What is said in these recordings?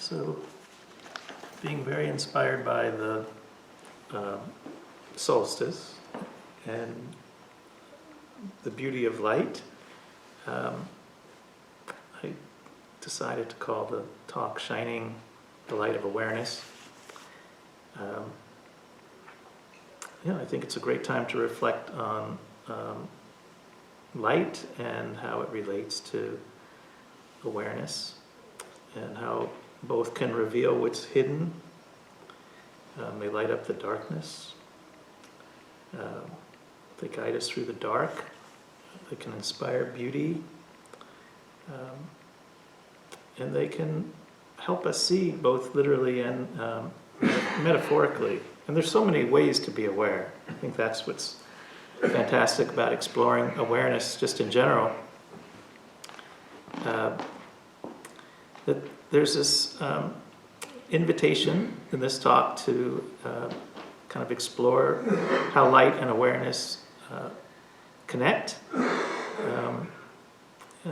So, being very inspired by the solstice and the beauty of light, I decided to call the talk Shining the Light of Awareness. I think it's a great time to reflect on light and how it relates to awareness, and how both can reveal what's hidden, they light up the darkness, they guide us through the dark, they can inspire beauty, and they can help us see both literally and metaphorically. And there's so many ways to be aware. I think that's what's fantastic about exploring awareness just in general. That there's this invitation in this talk to kind of explore how light and awareness connect.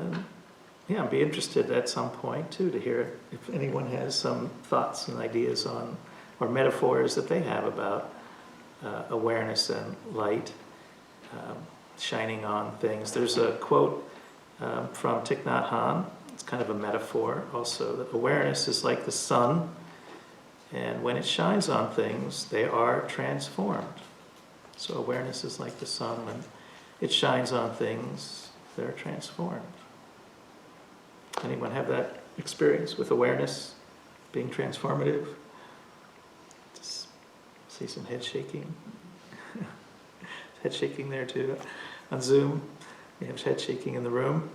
And be interested at some point too to hear if anyone has some thoughts and ideas on, or metaphors that they have about awareness and light shining on things. There's a quote from Thich Nhat Hanh. It's kind of a metaphor also, that awareness is like the sun, and when it shines on things, they are transformed. So awareness is like the sun. When it shines on things, they're transformed. Anyone have that experience with awareness being transformative? Just see some head shaking. Head shaking there too. On Zoom, we have head shaking in the room.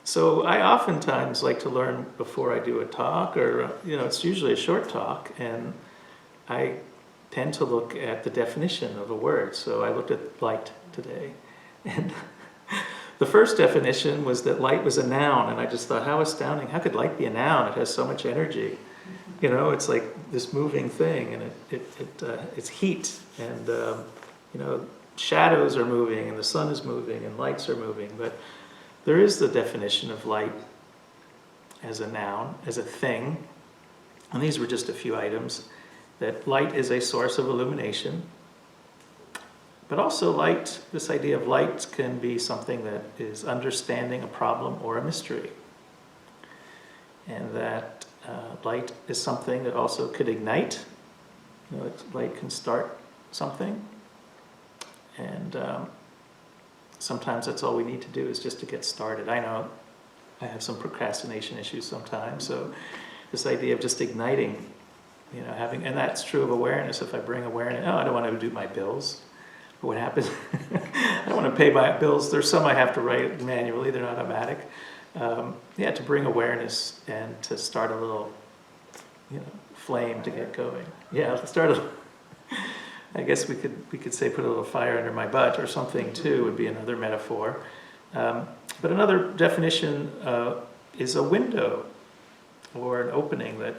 So I oftentimes like to learn before I do a talk, or it's usually a short talk, and I tend to look at the definition of a word. So I looked at light today, and the first definition was that light was a noun, and I just thought, how astounding! How could light be a noun? It has so much energy. It's like this moving thing, and it's heat, and shadows are moving, and the sun is moving, and lights are moving, but there is the definition of light as a noun, as a thing, and these were just a few items, that light is a source of illumination, but also light, this idea of light can be something that is understanding a problem or a mystery, and that light is something that also could ignite. Light can start something, and sometimes that's all we need to do is just to get started. I know I have some procrastination issues sometimes, so this idea of just igniting, having, and that's true of awareness. If I bring awareness, I don't want to do my bills. But what happens? I don't want to pay my bills. There's some I have to write manually, they're not automatic. To bring awareness and to start a little, flame to get going. I guess we could say put a little fire under my butt or something too, would be another metaphor. But another definition is a window or an opening that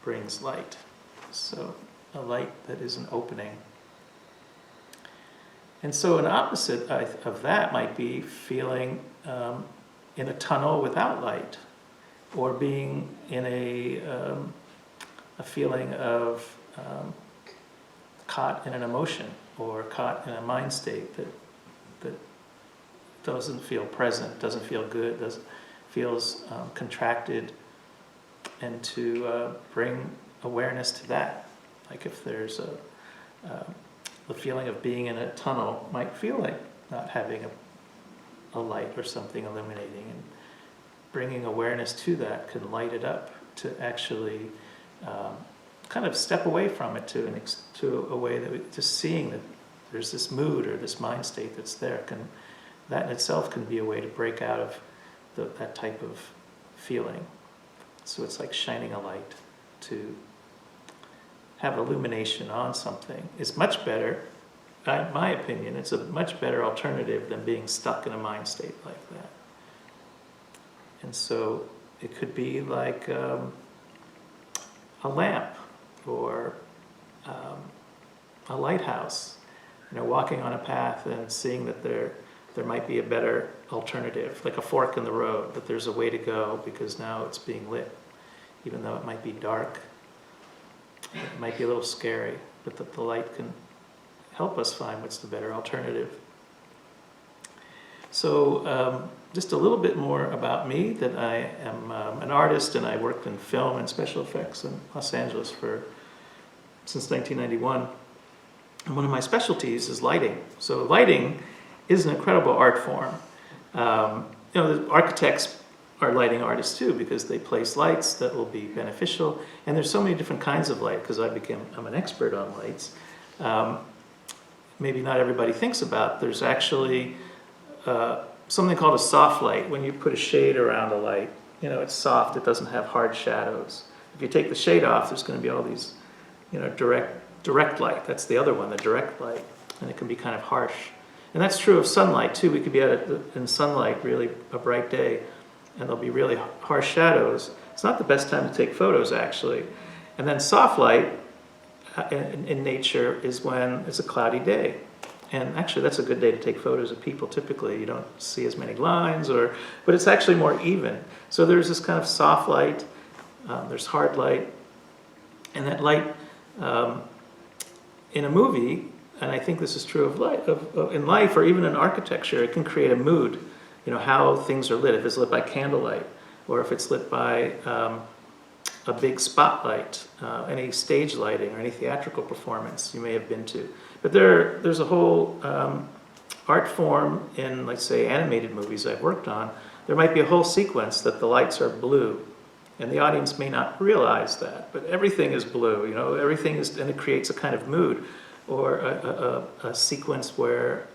brings light. So a light that is an opening. And so an opposite of that might be feeling in a tunnel without light, or being in a feeling of caught in an emotion, or caught in a mind state that doesn't feel present, doesn't feel good, feels contracted, and to bring awareness to that. Like if there's the feeling of being in a tunnel might feel like not having a light or something illuminating, and bringing awareness to that can light it up to actually kind of step away from it to a way that just seeing that there's this mood or this mind state that's there, that in itself can be a way to break out of that type of feeling. So it's like shining a light to have illumination on something is much better. In my opinion, it's a much better alternative than being stuck in a mind state like that. And so it could be like a lamp or a lighthouse, walking on a path and seeing that there might be a better alternative, like a fork in the road, that there's a way to go because now it's being lit. Even though it might be dark, it might be a little scary, but that the light can help us find what's the better alternative. So just a little bit more about me, that I am an artist, and I worked in film and special effects in Los Angeles since 1991. And one of my specialties is lighting. So lighting is an incredible art form. The architects are lighting artists too, because they place lights that will be beneficial. And there's so many different kinds of light, because I'm an expert on lights. Maybe not everybody thinks about. There's actually something called a soft light. When you put a shade around a light, it's soft, it doesn't have hard shadows. If you take the shade off, there's going to be all these, direct light. That's the other one, the direct light. And it can be kind of harsh. And that's true of sunlight too. We could be in sunlight, really a bright day, and there'll be really harsh shadows. It's not the best time to take photos, actually. And then soft light in nature is when it's a cloudy day. And actually, that's a good day to take photos of people. Typically, you don't see as many lines, but it's actually more even. So there's this kind of soft light, there's hard light, and that light in a movie, and I think this is true of light, in life or even in architecture, it can create a mood. How things are lit. If it's lit by candlelight, or if it's lit by a big spotlight, any stage lighting, or any theatrical performance you may have been to. But there's a whole art form in, let's say, animated movies I've worked on. There might be a whole sequence that the lights are blue, and the audience may not realize that, but everything is blue. Everything is, and it creates a kind of mood. Or a sequence where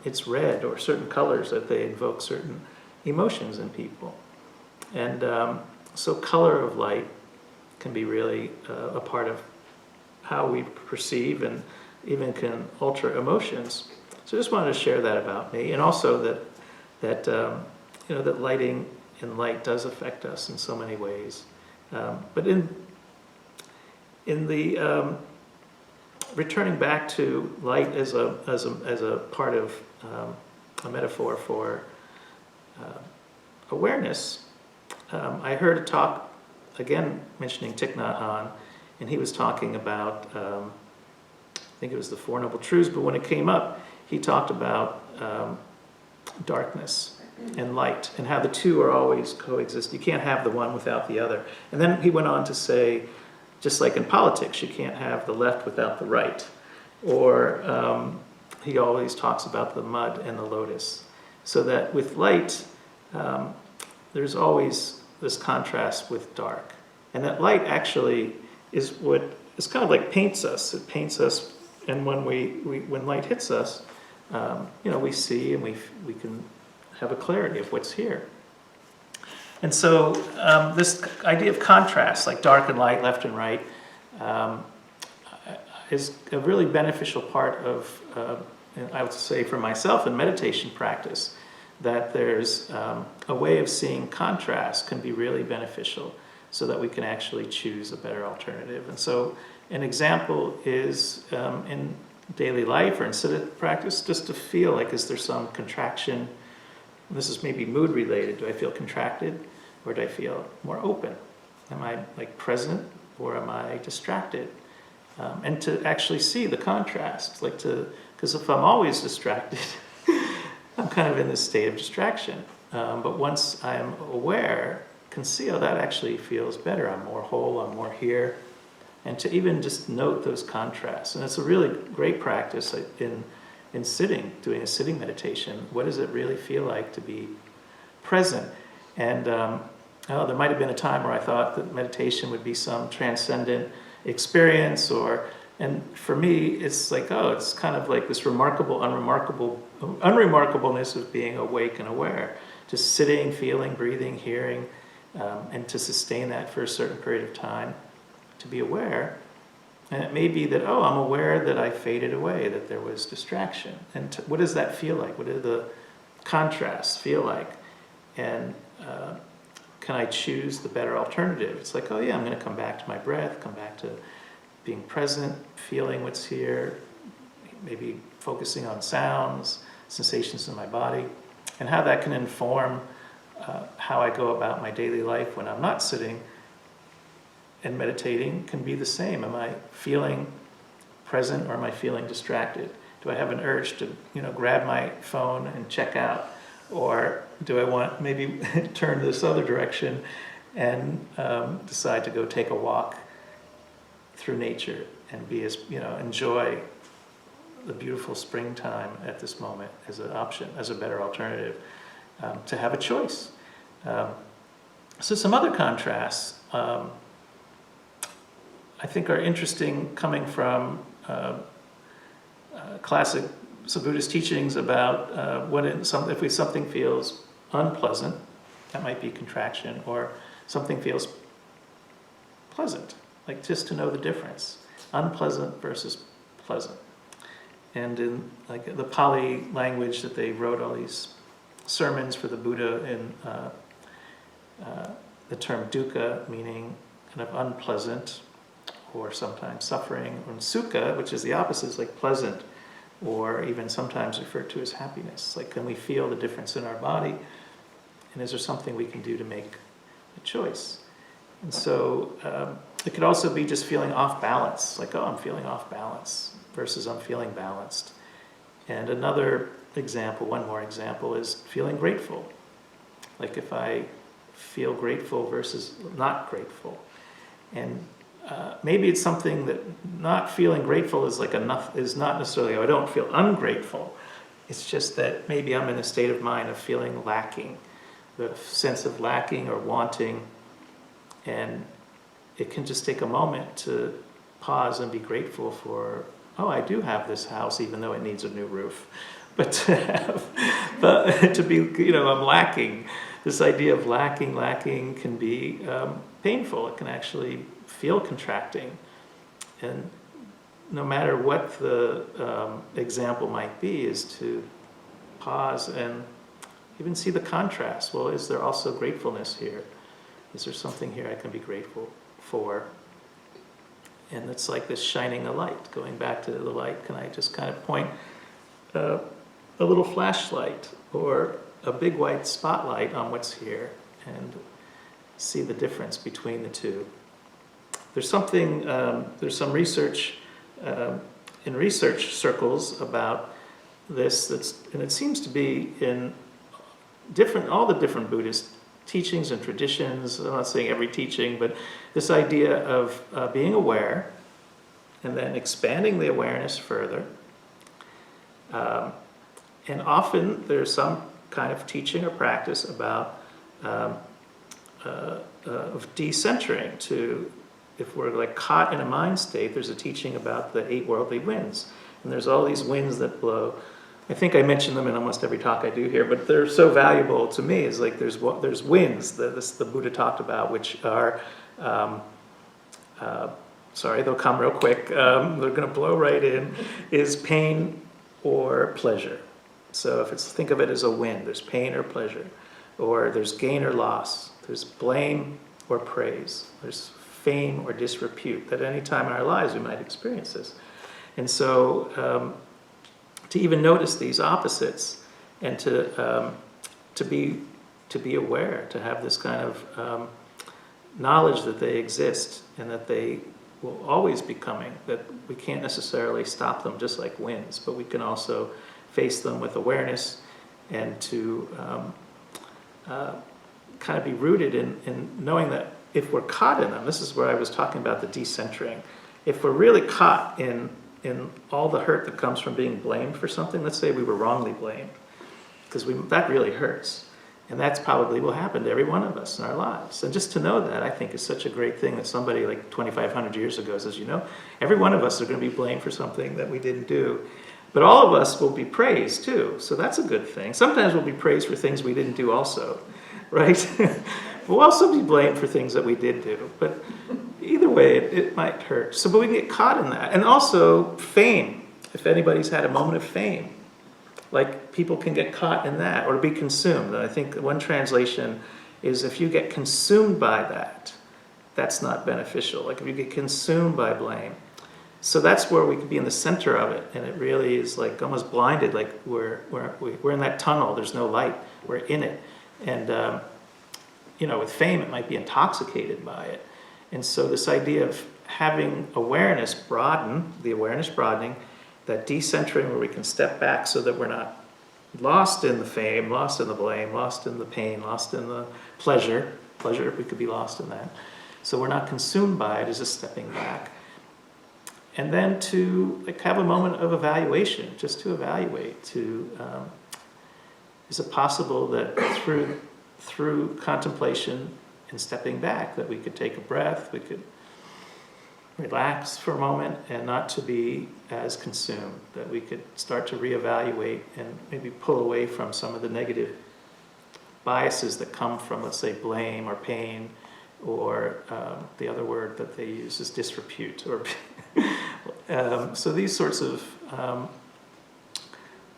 it's red, or certain colors that they invoke certain emotions in people. And so color of light can be really a part of how we perceive, and even can alter emotions. So I just wanted to share that about me, and also that lighting and light does affect us in so many ways. But in the returning back to light as a part of a metaphor for awareness, I heard a talk, again mentioning Thich Nhat Hanh, and he was talking about, I think it was the Four Noble Truths, but when it came up, he talked about darkness and light, and how the two are always coexist. You can't have the one without the other. And then he went on to say, just like in politics, you can't have the left without the right. Or he always talks about the mud and the lotus. So that with light, there's always this contrast with dark. And that light actually is what is kind of like paints us. It paints us, and when light hits us, we see, and we can have a clarity of what's here. And so this idea of contrast, like dark and light, left and right, is a really beneficial part of, I would say for myself, in meditation practice, that there's a way of seeing contrast can be really beneficial, so that we can actually choose a better alternative. And so an example is in daily life or in siddha practice, just to feel like, is there some contraction? And this is maybe mood related. Do I feel contracted, or do I feel more open? Am I like present, or am I distracted? And to actually see the contrast, because if I'm always distracted, I'm kind of in this state of distraction. But once I'm aware, can see how that actually feels better. I'm more whole, I'm more here. And to even just note those contrasts. And it's a really great practice in sitting, doing a sitting meditation. What does it really feel like to be present? And there might have been a time where I thought that meditation would be some transcendent experience, and for me, it's like, it's kind of like this unremarkableness of being awake and aware. Just sitting, feeling, breathing, hearing, and to sustain that for a certain period of time, to be aware. And it may be that, I'm aware that I faded away, that there was distraction. And what does that feel like? What do the contrasts feel like? And can I choose the better alternative? It's like, I'm going to come back to my breath, come back to being present, feeling what's here, maybe focusing on sounds, sensations in my body, and how that can inform how I go about my daily life when I'm not sitting and meditating can be the same. Am I feeling present or am I feeling distracted? Do I have an urge to, grab my phone and check out? Or do I want maybe turn this other direction and decide to go take a walk through nature and be as, enjoy the beautiful springtime at this moment as an option, as a better alternative, to have a choice. So some other contrasts I think are interesting, coming from classic Buddhist teachings about if something feels unpleasant, that might be contraction, or something feels pleasant, like just to know the difference, unpleasant versus pleasant. And in the Pali language that they wrote all these sermons for the Buddha in the term dukkha, meaning kind of unpleasant or sometimes suffering, and sukha, which is the opposite, is like pleasant, or even sometimes referred to as happiness. Like, can we feel the difference in our body? And is there something we can do to make a choice? And so it could also be just feeling off balance, like, oh, I'm feeling off balance, versus I'm feeling balanced. And another example, one more example, is feeling grateful. Like if I feel grateful versus not grateful. And maybe it's something that not feeling grateful is is not necessarily, I don't feel ungrateful. It's just that maybe I'm in a state of mind of feeling lacking, the sense of lacking or wanting. And it can just take a moment to pause and be grateful for, oh, I do have this house, even though it needs a new roof. But to be, I'm lacking. This idea of lacking can be painful. It can actually feel contracting. And no matter what the example might be, is to pause and even see the contrast. Well, is there also gratefulness here? Is there something here I can be grateful for? And it's like this shining a light. Going back to the light, can I just kind of point a little flashlight or a big white spotlight on what's here and see the difference between the two? There's something, there's some research in research circles about this, and it seems to be in all the different Buddhist teachings and traditions. I'm not saying every teaching, but this idea of being aware and then expanding the awareness further. And often there's some kind of teaching or practice about of decentering. If we're like caught in a mind state, there's a teaching about the 8 worldly winds. And there's all these winds that blow. I think I mention them in almost every talk I do here, but they're so valuable to me. Is like there's winds that the Buddha talked about, which are, sorry, they'll come real quick. They're going to blow right in. Is pain or pleasure? So think of it as a wind. There's pain or pleasure, or there's gain or loss. There's blame or praise. There's fame or disrepute. At any time in our lives, we might experience this, and so. To even notice these opposites and to be aware, to have this kind of knowledge that they exist and that they will always be coming, that we can't necessarily stop them just like winds, but we can also face them with awareness and to kind of be rooted in knowing that if we're caught in them, this is where I was talking about the decentering, if we're really caught in all the hurt that comes from being blamed for something. Let's say we were wrongly blamed, because that really hurts. And that's probably will happen to every one of us in our lives. And just to know that, I think, is such a great thing that somebody like 2,500 years ago says, every one of us are going to be blamed for something that we didn't do. But all of us will be praised too. So that's a good thing. Sometimes we'll be praised for things we didn't do also, right? We'll also be blamed for things that we did do. But either way, it might hurt. But we can get caught in that. And also fame. If anybody's had a moment of fame, like people can get caught in that or be consumed. And I think one translation is if you get consumed by that, that's not beneficial. Like if you get consumed by blame. So that's where we could be in the center of it, and it really is like almost blinded, like we're in that tunnel, there's no light, we're in it. And with fame, it might be intoxicated by it. And so this idea of having awareness broaden, the awareness broadening, that decentering where we can step back so that we're not lost in the fame, lost in the blame, lost in the pain, lost in the pleasure, we could be lost in that. So we're not consumed by it, is just stepping back. And then to have a moment of evaluation, just to evaluate, is it possible that through contemplation and stepping back, that we could take a breath, we could relax for a moment and not to be as consumed, that we could start to reevaluate and maybe pull away from some of the negative biases that come from, let's say, blame or pain, or the other word that they use is disrepute. Or so these sorts of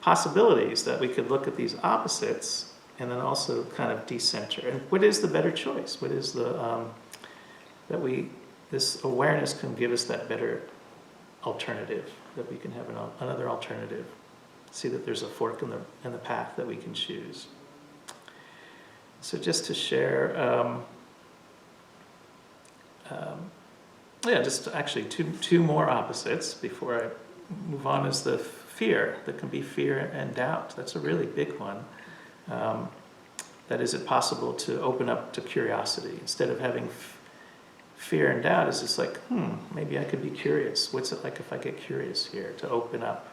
possibilities that we could look at these opposites and then also kind of decenter. And what is the better choice? What is the this awareness can give us that better alternative, that we can have another alternative. See that there's a fork in the path that we can choose. So just to share, just actually two more opposites before I move on, is the fear. There can be fear and doubt. That's a really big one. That is it possible to open up to curiosity instead of having fear and doubt? Is just like, maybe I could be curious. What's it like if I get curious here? To open up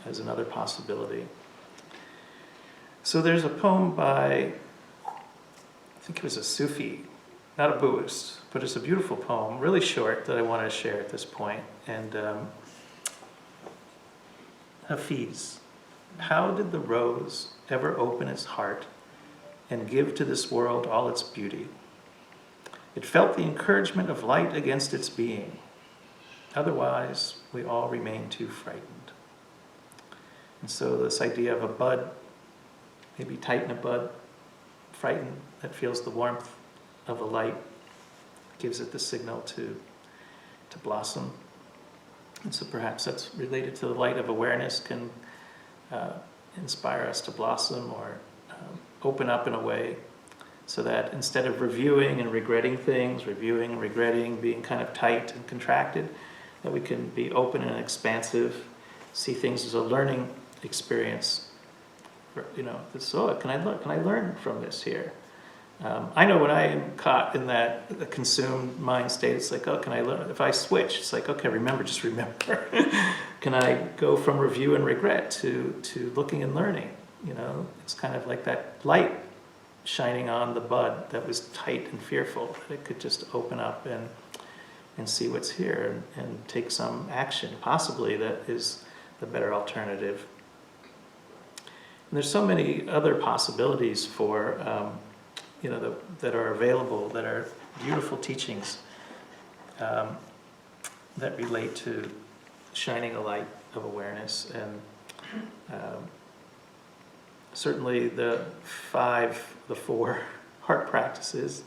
as another possibility. So there's a poem by, I think it was a Sufi, not a Buddhist, but it's a beautiful poem, really short, that I want to share at this point. And Hafiz, how did the rose ever open its heart and give to this world all its beauty? It felt the encouragement of light against its being. Otherwise, we all remain too frightened. And so this idea of a bud, maybe tighten a bud, frightened, that feels the warmth of a light, gives it the signal to blossom. And so perhaps that's related to the light of awareness, can inspire us to blossom or open up in a way, so that instead of reviewing and regretting things, reviewing and regretting, being kind of tight and contracted, that we can be open and expansive, see things as a learning experience. So can I learn from this here? I know when I am caught in that consumed mind state, it's like, can I learn? If I switch, it's like, okay, just remember. Can I go from review and regret to looking and learning? It's kind of like that light shining on the bud that was tight and fearful, that it could just open up and see what's here and take some action, possibly that is the better alternative. And there's so many other possibilities for, that are available, that are beautiful teachings that relate to shining a light of awareness. And certainly the four heart practices,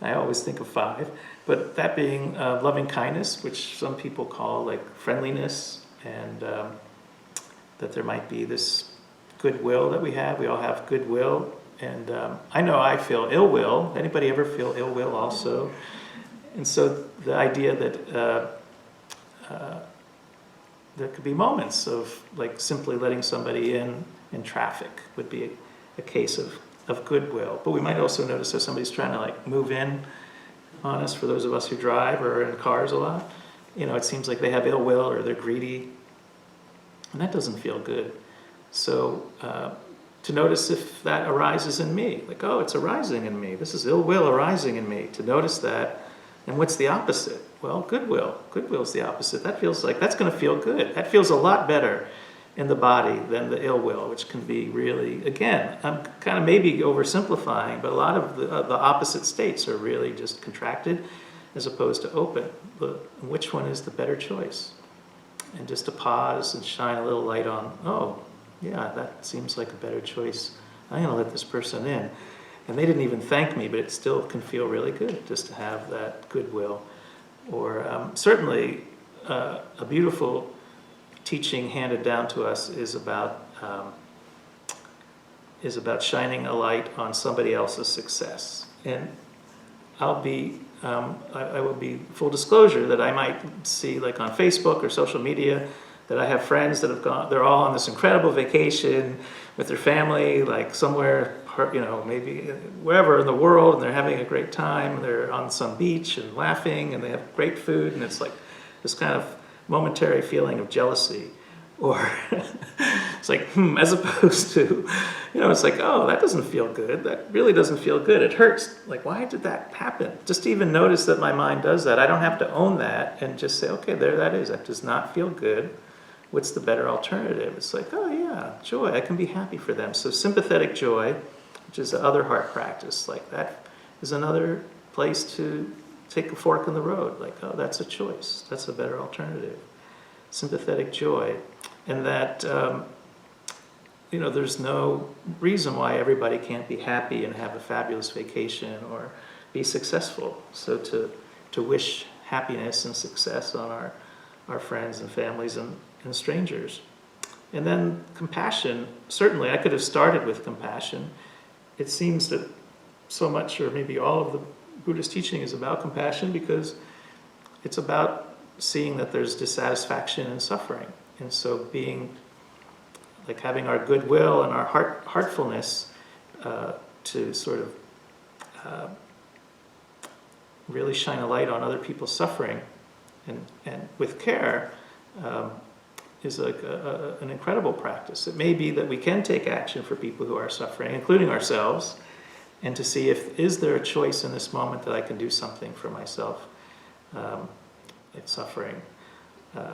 I always think of 5, but that being loving kindness, which some people call like friendliness, and that there might be this goodwill that we have. We all have goodwill, and I know I feel ill will. Anybody ever feel ill will also? And so the idea that there could be moments of like simply letting somebody in traffic would be a case of goodwill. But we might also notice if somebody's trying to like move in on us, for those of us who drive or are in cars a lot, it seems like they have ill will or they're greedy, and that doesn't feel good. So to notice if that arises in me, like, it's arising in me. This is ill will arising in me. To notice that, and what's the opposite? Well, goodwill. Goodwill is the opposite. That feels like that's going to feel good. That feels a lot better in the body than the ill will, which can be really, again, I'm kind of maybe oversimplifying, but a lot of the opposite states are really just contracted as opposed to open. But which one is the better choice? And just to pause and shine a little light on, yeah, that seems like a better choice. I'm going to let this person in. And they didn't even thank me, but it still can feel really good just to have that goodwill. Or certainly a beautiful teaching handed down to us is about shining a light on somebody else's success. And I will be full disclosure that I might see, like on Facebook or social media, that I have friends that have gone, they're all on this incredible vacation with their family, like somewhere, maybe wherever in the world, and they're having a great time. They're on some beach and laughing, and they have great food, and it's like this kind of momentary feeling of jealousy. Or it's like, as opposed to, it's like, oh, that doesn't feel good. That really doesn't feel good. It hurts. Like, why did that happen? Just to even notice that my mind does that. I don't have to own that and just say, okay, there that is. That does not feel good. What's the better alternative? It's like, oh yeah, joy. I can be happy for them. So sympathetic joy, which is the other heart practice, like that is another place to take a fork in the road. Like, oh, that's a choice. That's a better alternative. Sympathetic joy. And that, there's no reason why everybody can't be happy and have a fabulous vacation or be successful. So to wish happiness and success on our friends and families and strangers. And then compassion, certainly I could have started with compassion. It seems that so much, or maybe all of the Buddhist teaching is about compassion because it's about seeing that there's dissatisfaction and suffering. And so being, like having our goodwill and our heartfulness to sort of really shine a light on other people's suffering and with care is like an incredible practice. It may be that we can take action for people who are suffering, including ourselves, and to see is there a choice in this moment that I can do something for myself if suffering.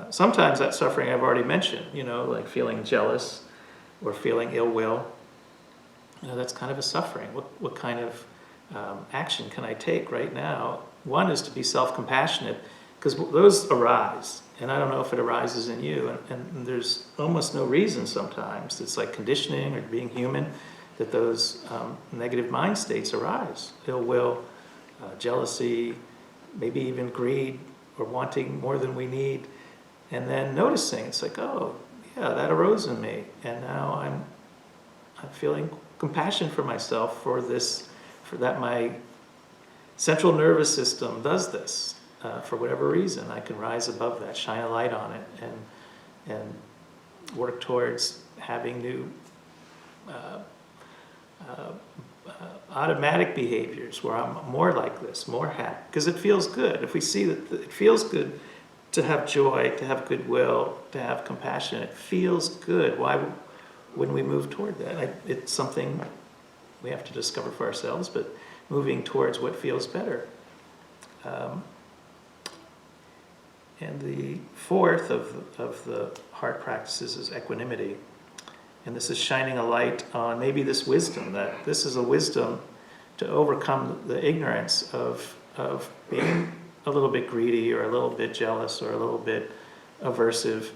Sometimes that suffering I've already mentioned, like feeling jealous or feeling ill will. That's kind of a suffering. What kind of action can I take right now? One is to be self-compassionate, because those arise, and I don't know if it arises in you, and there's almost no reason sometimes. It's like conditioning or being human that those negative mind states arise. Ill will, jealousy, maybe even greed or wanting more than we need. And then noticing, it's like, oh, yeah, that arose in me. And now I'm feeling compassion for myself for that my central nervous system does this. For whatever reason, I can rise above that, shine a light on it, and work towards having new automatic behaviors where I'm more like this, more happy. Because it feels good. If we see that it feels good to have joy, to have goodwill, to have compassion, it feels good. Why wouldn't we move toward that? It's something we have to discover for ourselves, but moving towards what feels better. And the fourth of the heart practices is equanimity. And this is shining a light on maybe this wisdom, that this is a wisdom to overcome the ignorance of being a little bit greedy or a little bit jealous or a little bit aversive,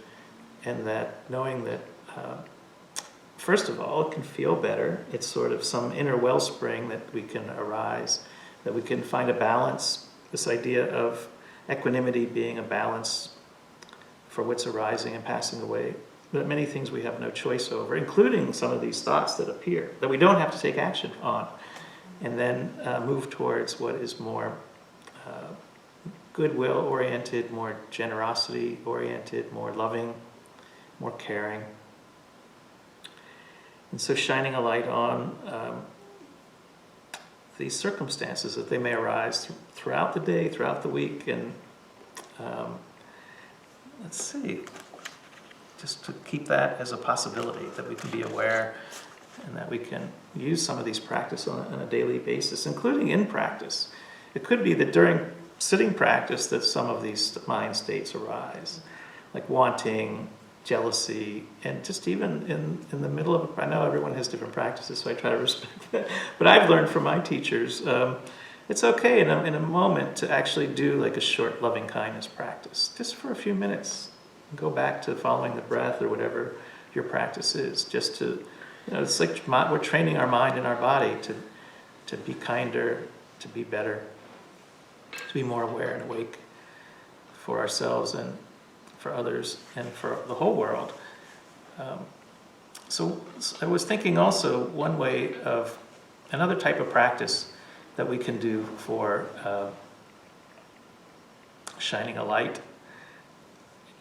and that knowing that, first of all, it can feel better. It's sort of some inner wellspring that we can arise, that we can find a balance, this idea of equanimity being a balance for what's arising and passing away. But many things we have no choice over, including some of these thoughts that appear, that we don't have to take action on, and then move towards what is more goodwill-oriented, more generosity-oriented, more loving, more caring. And so shining a light on these circumstances that they may arise throughout the day, throughout the week, and let's see, just to keep that as a possibility, that we can be aware and that we can use some of these practice on a daily basis, including in practice. It could be that during sitting practice that some of these mind states arise, like wanting, jealousy, and just even in the middle of I know everyone has different practices, so I try to respect that. But I've learned from my teachers, it's okay in a moment to actually do like a short loving kindness practice, just for a few minutes. Go back to following the breath or whatever your practice is, just to, it's like we're training our mind and our body to be kinder, to be better, to be more aware and awake for ourselves and for others and for the whole world. So I was thinking also one way of another type of practice that we can do for shining a light,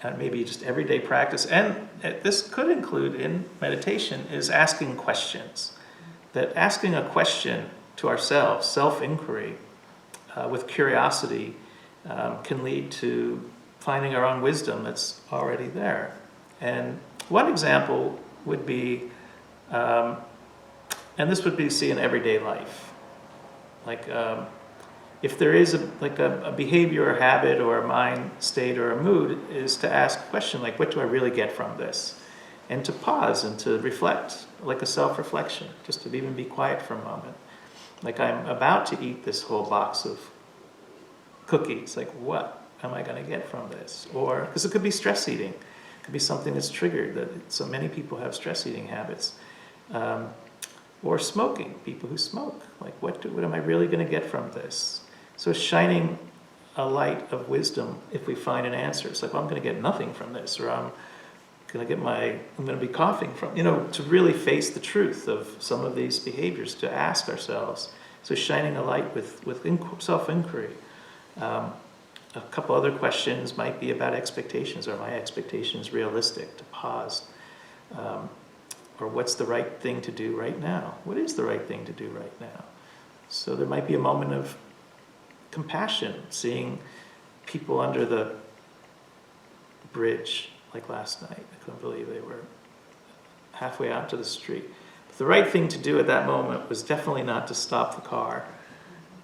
and maybe just everyday practice, and this could include in meditation, is asking questions. That asking a question to ourselves, self-inquiry, with curiosity, can lead to finding our own wisdom that's already there. And one example would be, and this would be see in everyday life, like if there is a behavior or habit or a mind state or a mood, is to ask a question like, what do I really get from this? And to pause and to reflect, like a self-reflection, just to even be quiet for a moment. Like, I'm about to eat this whole box of cookies, like what am I going to get from this? Or, because it could be stress eating, it could be something that's triggered, that so many people have stress eating habits. Or smoking, people who smoke, like what am I really going to get from this? So shining a light of wisdom, if we find an answer, it's like, well, I'm going to get nothing from this, or I'm going to be coughing from, to really face the truth of some of these behaviors, to ask ourselves. So shining a light with self-inquiry. A couple other questions might be about expectations. Are my expectations realistic? To pause. Or what's the right thing to do right now? What is the right thing to do right now? So there might be a moment of compassion, seeing people under the bridge, like last night. I couldn't believe they were halfway out to the street. But the right thing to do at that moment was definitely not to stop the car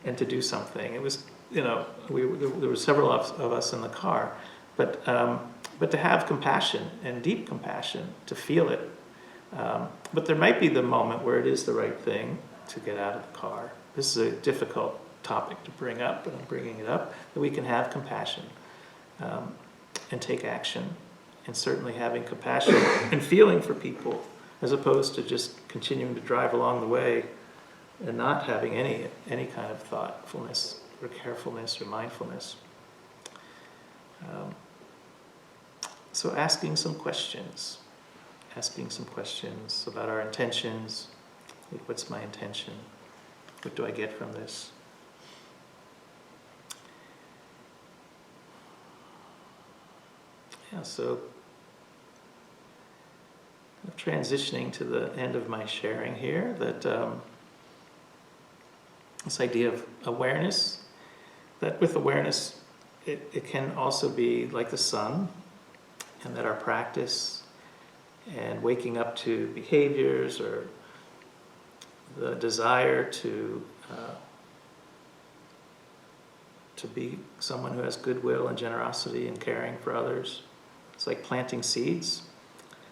and to do something. It was, there were several of us in the car, but to have compassion, and deep compassion, to feel it. But there might be the moment where it is the right thing to get out of the car. This is a difficult topic to bring up, but I'm bringing it up, that we can have compassion and take action, and certainly having compassion and feeling for people, as opposed to just continuing to drive along the way and not having any kind of thoughtfulness or carefulness or mindfulness. So asking some questions about our intentions. Like, what's my intention? What do I get from this? Yeah, so I'm transitioning to the end of my sharing here, that this idea of awareness, that with awareness, it can also be like the sun, and that our practice and waking up to behaviors or the desire to be someone who has goodwill and generosity and caring for others. It's like planting seeds,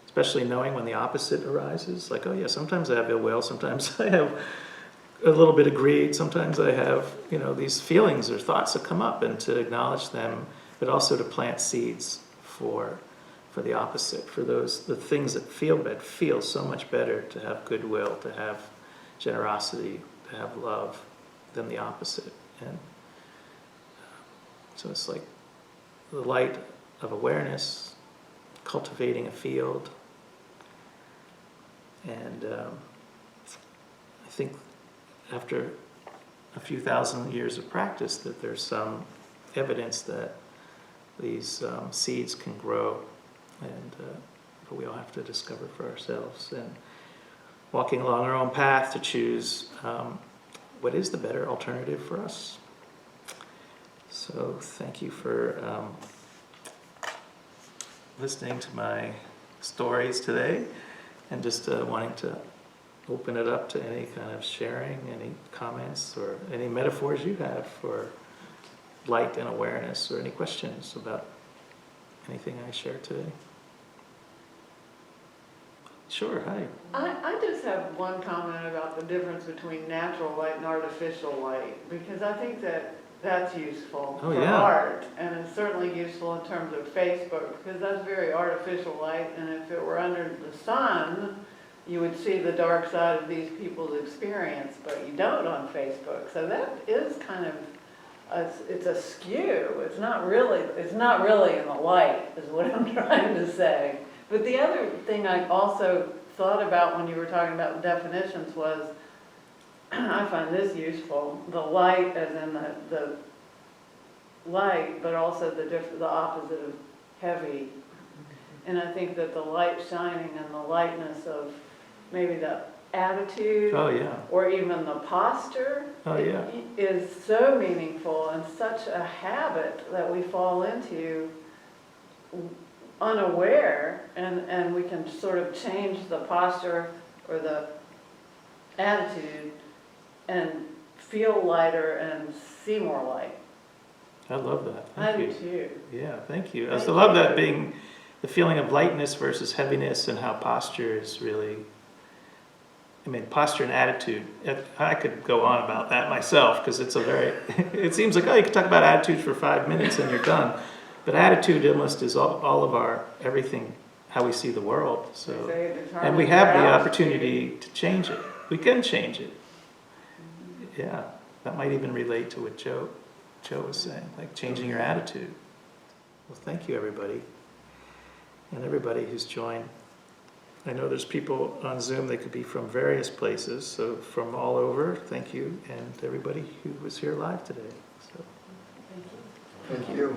especially knowing when the opposite arises. Like, oh yeah, sometimes I have ill will, sometimes I have a little bit of greed, sometimes I have, these feelings or thoughts that come up, and to acknowledge them, but also to plant seeds for the opposite, for the things that feel so much better, to have goodwill, to have generosity, to have love, than the opposite. And so it's like the light of awareness, cultivating a field. And I think after a few thousand years of practice, that there's some evidence that these seeds can grow, and but we all have to discover for ourselves, and walking along our own path to choose what is the better alternative for us. So thank you for listening to my stories today, and just wanting to open it up to any kind of sharing, any comments, or any metaphors you have for light and awareness, or any questions about anything I shared today. Sure, hi. I just have one comment about the difference between natural light and artificial light, because I think that's useful for art, and it's certainly useful in terms of Facebook, because that's very artificial light, and if it were under the sun, you would see the dark side of these people's experience, but you don't on Facebook. So that is kind of it's a skew. It's not really in the light, is what I'm trying to say. But the other thing I also thought about when you were talking about definitions was, I find this useful, the light as in the light, but also the opposite of heavy. And I think that the light shining and the lightness of maybe the attitude, Oh, yeah. or even the posture, Oh, yeah. is so meaningful and such a habit that we fall into unaware, and we can sort of change the posture or the attitude and feel lighter and see more light. I love that. I Thank do you. too. Yeah, thank you. I Thank also love you. that being the feeling of lightness versus heaviness, and how posture is really, I mean, posture and attitude. I could go on about that myself, because it's a very, it seems like, oh, you could talk about attitude for 5 minutes and you're done. But attitude almost is all of our, everything, how we see the world. So, and we have the opportunity to change it. We can change it. Yeah, that might even relate to what Joe was saying, like changing your attitude. Well, thank you, everybody. And everybody who's joined. I know there's people on Zoom, they could be from various places, so from all over, thank you, and everybody who was here live today. So. Thank you.